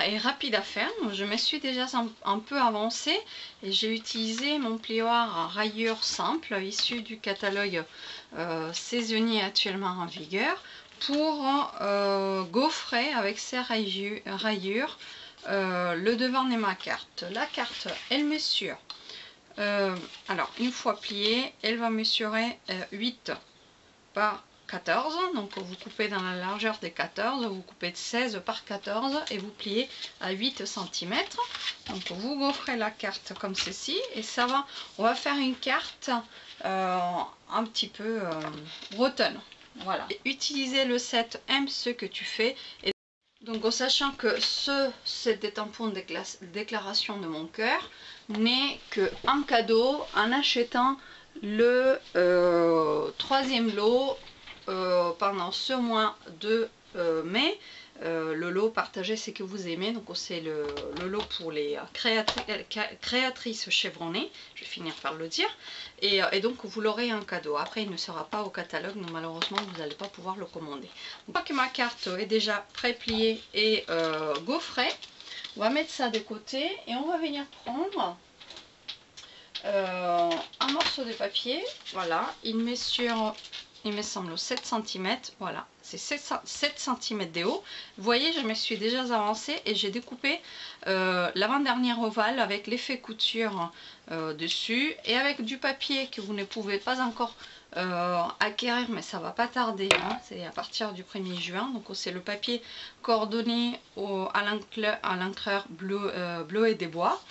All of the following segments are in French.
est rapide à faire. Je me suis déjà un peu avancée et j'ai utilisé mon plioir à rayures simple issu du catalogue saisonnier actuellement en vigueur pour gaufrer avec ces rayures le devant de ma carte. La carte, elle mesure, alors une fois pliée, elle va mesurer 8 par 14, donc vous coupez dans la largeur des 14, vous coupez de 16 par 14 et vous pliez à 8 cm. Donc vous gaufrez la carte comme ceci et ça va, on va faire une carte un petit peu bretonne. Voilà. Utilisez le set Aime ce que tu fais. Et donc en sachant que ce set des tampons de déclaration de mon cœur n'est qu'un cadeau en achetant le troisième lot pendant ce mois de mai. Le lot partagé c'est que vous aimez, donc c'est le lot pour les créatrices chevronnées, je vais finir par le dire, et donc vous l'aurez en cadeau. Après il ne sera pas au catalogue, donc malheureusement vous n'allez pas pouvoir le commander. Une fois que ma carte est déjà pré-pliée et gaufrée, on va mettre ça de côté et on va venir prendre un morceau de papier. Voilà, il mesure, il me semble 7 cm, voilà, c'est 7 cm de haut. Vous voyez, je me suis déjà avancée et j'ai découpé l'avant-dernière ovale avec l'effet couture dessus et avec du papier que vous ne pouvez pas encore acquérir, mais ça va pas tarder, hein, c'est à partir du 1er juin. Donc c'est le papier coordonné à l'encreur bleu et des bois.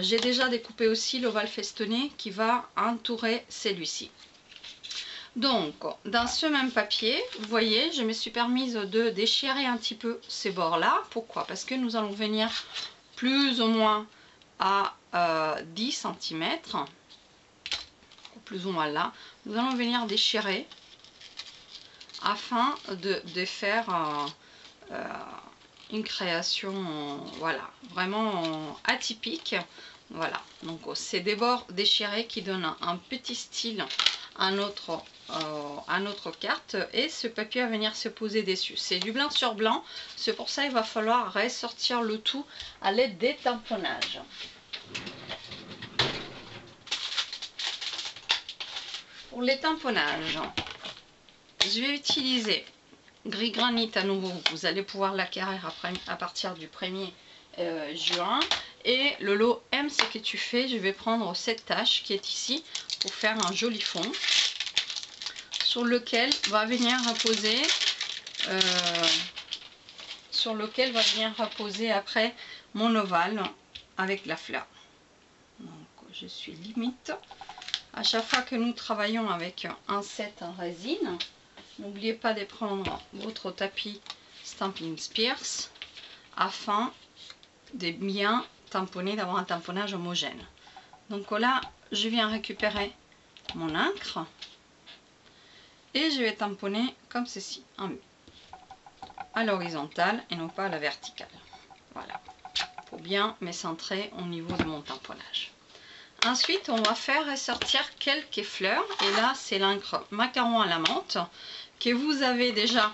J'ai déjà découpé aussi l'ovale festonné qui va entourer celui-ci. Donc dans ce même papier, vous voyez, je me suis permise de déchirer un petit peu ces bords là. Pourquoi? Parce que nous allons venir plus ou moins à 10 cm, plus ou moins là. Nous allons venir déchirer afin de faire une création voilà, vraiment atypique. Voilà, donc c'est des bords déchirés qui donnent un petit style à notre carte et ce papier va venir se poser dessus. C'est du blanc sur blanc, c'est pour ça il va falloir ressortir le tout à l'aide des tamponnages. Pour les tamponnages, je vais utiliser gris granit à nouveau, vous allez pouvoir l'acquérir à partir du 1er juin. Et le lot Aime ce que tu fais, je vais prendre cette tache qui est ici pour faire un joli fond sur lequel va venir reposer après mon ovale avec la fleur. Donc je suis limite. À chaque fois que nous travaillons avec un set en résine, n'oubliez pas de prendre votre tapis Stampin' Spears afin de bien tamponner, d'avoir un tamponnage homogène. Donc là, je viens récupérer mon encre et je vais tamponner comme ceci, en haut, à l'horizontale et non pas à la verticale. Voilà, pour bien me centrer au niveau de mon tamponnage. Ensuite, on va faire ressortir quelques fleurs. Et là, c'est l'encre macaron à la menthe que vous avez déjà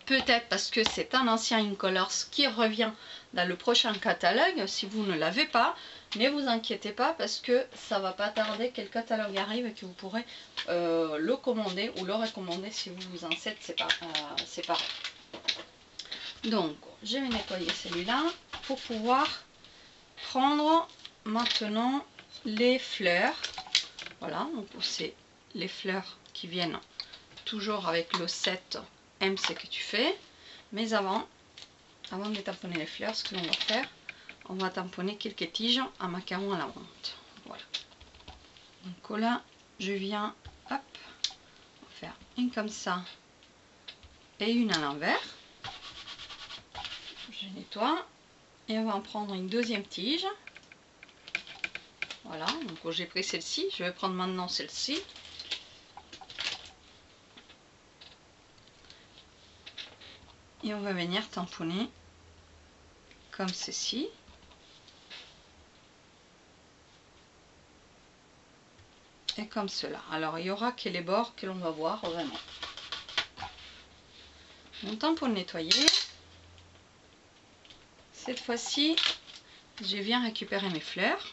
peut-être parce que c'est un ancien Incolors qui revient dans le prochain catalogue. Si vous ne l'avez pas, ne vous inquiétez pas parce que ça va pas tarder que le catalogue arrive et que vous pourrez le commander ou le recommander si vous vous en êtes séparé. Donc, je vais nettoyer celui-là pour pouvoir prendre maintenant les fleurs. Voilà, donc c'est les fleurs qui viennent toujours avec le set Aime ce que tu fais. Mais avant de tamponner les fleurs, ce que l'on va faire, on va tamponner quelques tiges à macaron à la menthe. Voilà. Donc là, je viens, hop, faire une comme ça et une à l'envers. Je nettoie et on va en prendre une deuxième tige. Voilà, donc j'ai pris celle-ci, je vais prendre maintenant celle-ci. Et on va venir tamponner comme ceci. Et comme cela. Alors il y aura que les bords que l'on va voir vraiment. Mon tampon nettoyé. Cette fois-ci, je viens récupérer mes fleurs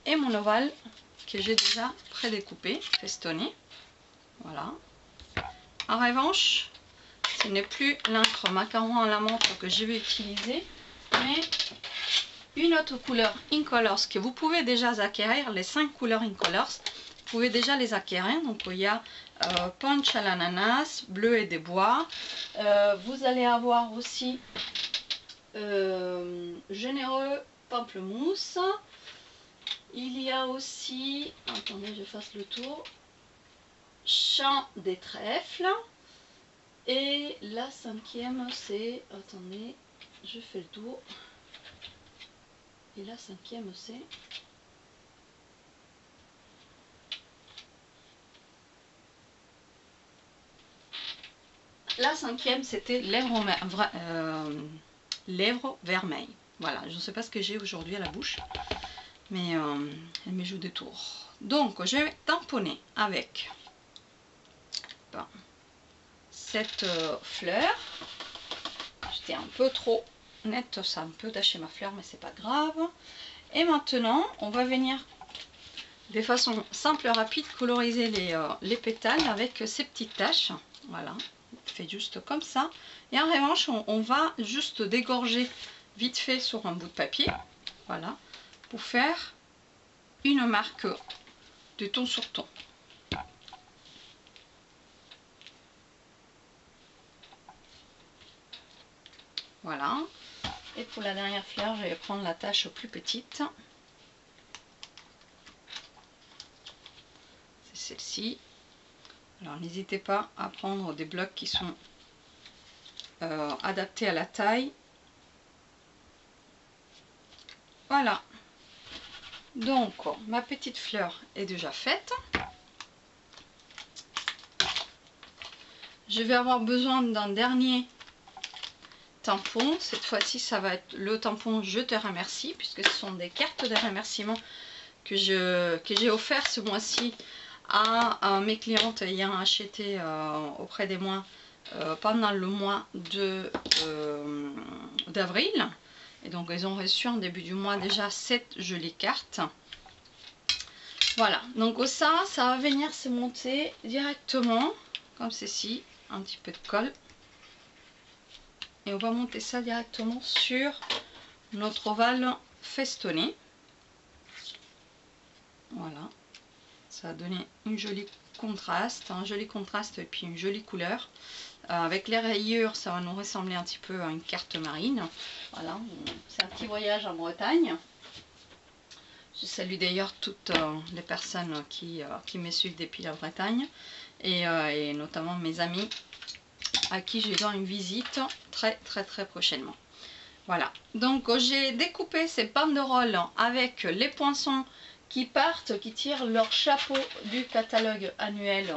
et mon ovale que j'ai déjà prédécoupé, festonné. Voilà. En revanche, ce n'est plus l'encre macaron à la menthe que je vais utiliser, mais une autre couleur Incolors que vous pouvez déjà acquérir. Les 5 couleurs Incolors, vous pouvez déjà les acquérir. Donc il y a punch à l'ananas, bleu et des bois. Vous allez avoir aussi généreux pamplemousse. Il y a aussi, attendez, je fasse le tour, champ des trèfles. Et la 5e, c'est, attendez, je fais le tour. Et la 5e, c'est c'était lèvres vermeilles. Voilà, je ne sais pas ce que j'ai aujourd'hui à la bouche, mais elle me joue des tours. Donc, je vais tamponner avec cette fleur. J'étais un peu trop nette, ça a un peu taché ma fleur, mais c'est pas grave. Et maintenant, on va venir de façon simple et rapide coloriser les pétales avec ces petites taches. Voilà, on fait juste comme ça. Et en revanche, on va juste dégorger vite fait sur un bout de papier. Voilà, pour faire une marque de ton sur ton. Voilà. Et pour la dernière fleur, je vais prendre la tache plus petite. C'est celle-ci. Alors n'hésitez pas à prendre des blocs qui sont adaptés à la taille. Voilà. Donc ma petite fleur est déjà faite. Je vais avoir besoin d'un dernier tampon. Cette fois-ci, ça va être le tampon Je te remercie, puisque ce sont des cartes de remerciement que j'ai offert ce mois-ci à mes clientes ayant acheté auprès de moi pendant le mois d'avril. Et donc, ils ont reçu en début du mois déjà 7 jolies cartes. Voilà, donc ça va venir se monter directement comme ceci, un petit peu de colle. Et on va monter ça directement sur notre ovale festonné. Voilà, ça va donner une jolie contraste, un joli contraste et puis une jolie couleur. Avec les rayures, ça va nous ressembler un petit peu à une carte marine. Voilà, c'est un petit voyage en Bretagne. Je salue d'ailleurs toutes les personnes qui me suivent depuis la Bretagne et notamment mes amis à qui je vais rendre une visite très prochainement. Voilà, donc j'ai découpé ces banderoles avec les poinçons qui partent, qui tirent leur chapeau du catalogue annuel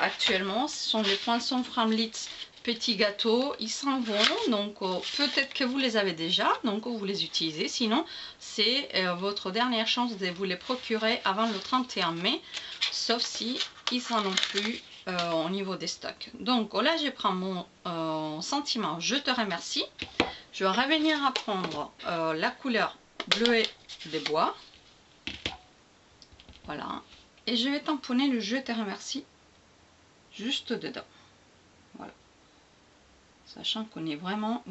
actuellement. Ce sont des poinçons Framlitz petits gâteaux, ils s'en vont, donc peut-être que vous les avez déjà, donc vous les utilisez, sinon c'est votre dernière chance de vous les procurer avant le 31 mai, sauf si ils n'en ont plus au niveau des stocks. Donc là je prends mon sentiment Je te remercie, je vais revenir à prendre la couleur bleuet des bois, voilà, et je vais tamponner le Je te remercie juste dedans. Voilà. Sachant qu'on est vraiment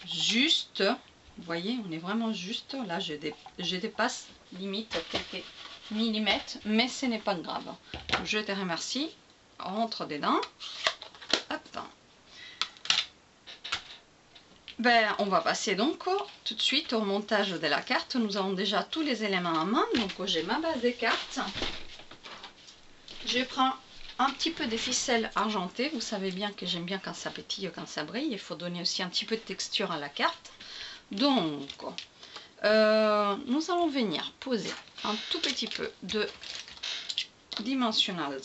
juste, vous voyez, on est vraiment juste, là je dépasse limite quelques millimètres, mais ce n'est pas grave. Je te remercie, rentre dedans, hop. Ben, on va passer donc tout de suite au montage de la carte. Nous avons déjà tous les éléments en main, donc j'ai ma base de cartes, je prends un petit peu de ficelle argentée. Vous savez bien que j'aime bien quand ça pétille, quand ça brille. Il faut donner aussi un petit peu de texture à la carte. Donc, nous allons venir poser un tout petit peu de Dimensionals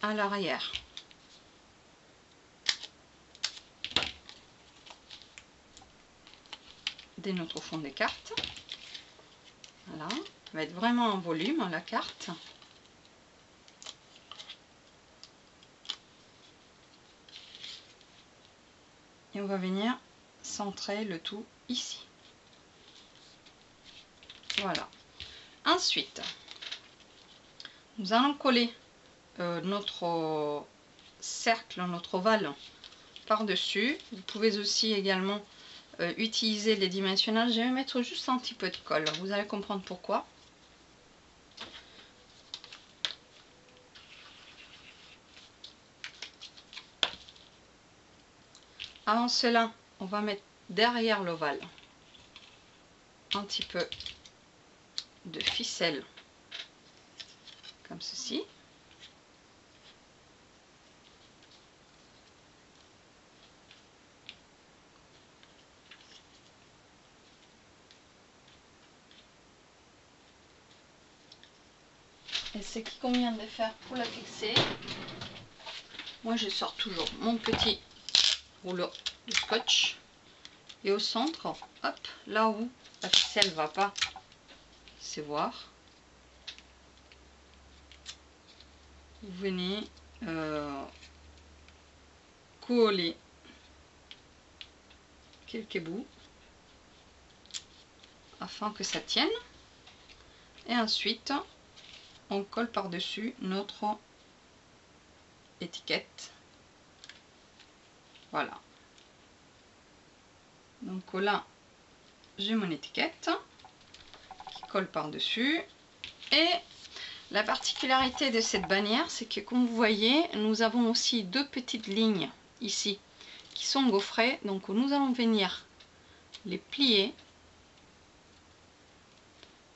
à l'arrière de notre fond des cartes. Voilà, Ça va être vraiment en volume la carte. Et on va venir centrer le tout ici. Voilà. Ensuite, nous allons coller notre cercle, notre ovale par-dessus. Vous pouvez aussi également utiliser les dimensionnels. Je vais mettre juste un petit peu de colle. Vous allez comprendre pourquoi. Avant cela, on va mettre derrière l'ovale un petit peu de ficelle, comme ceci. Et ce qu'il convient de faire pour la fixer, moi je sors toujours mon petit rouleau de scotch et au centre, hop, là où la ficelle va pas se voir, vous venez coller quelques bouts afin que ça tienne, et ensuite on colle par dessus notre étiquette. Voilà, donc là j'ai mon étiquette qui colle par dessus. Et la particularité de cette bannière, c'est que comme vous voyez, nous avons aussi deux petites lignes ici qui sont gaufrées, donc nous allons venir les plier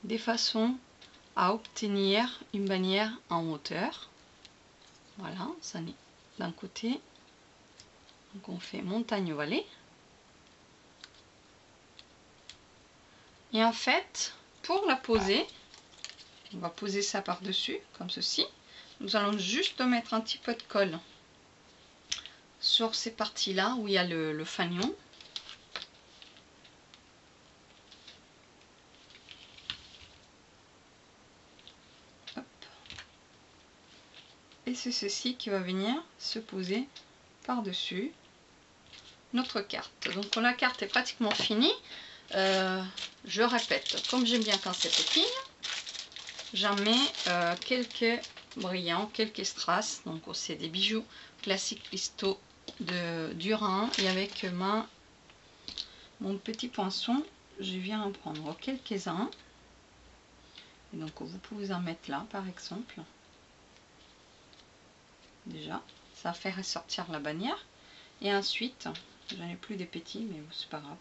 de façon à obtenir une bannière en hauteur. Voilà, ça est d'un côté, donc on fait montagne-vallée. Et en fait, pour la poser, on va poser ça par dessus comme ceci. Nous allons juste mettre un petit peu de colle sur ces parties là où il y a le fanion. Hop. Et c'est ceci qui va venir se poser par dessus notre carte. Donc la carte est pratiquement finie. Je répète, comme j'aime bien quand c'est petit, j'en mets quelques brillants, quelques strass. Donc c'est des bijoux classiques cristaux du Rhin, et avec mon petit poinçon je viens en prendre quelques-uns. Et donc vous pouvez en mettre là par exemple. Déjà ça fait ressortir la bannière. Et ensuite, j'en ai plus des petits, mais c'est pas grave,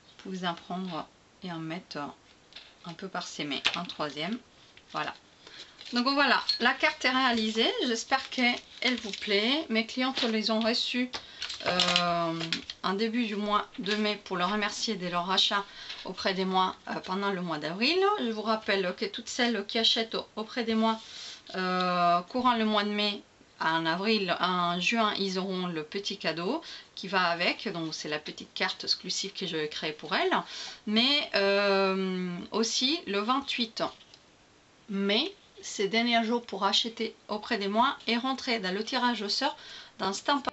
vous pouvez en prendre et en mettre un peu parsemé, un troisième. Voilà, donc voilà, la carte est réalisée. J'espère qu'elle vous plaît. Mes clientes les ont reçues en début du mois de mai pour leur remercier de leur achat auprès de moi pendant le mois d'avril. Je vous rappelle que toutes celles qui achètent auprès de moi courant le mois de mai, en juin, ils auront le petit cadeau qui va avec. Donc c'est la petite carte exclusive que je vais créer pour elles. Mais aussi le 28 mai, ces derniers jours pour acheter auprès de moi et rentrer dans le tirage au sort d'un Stampin'.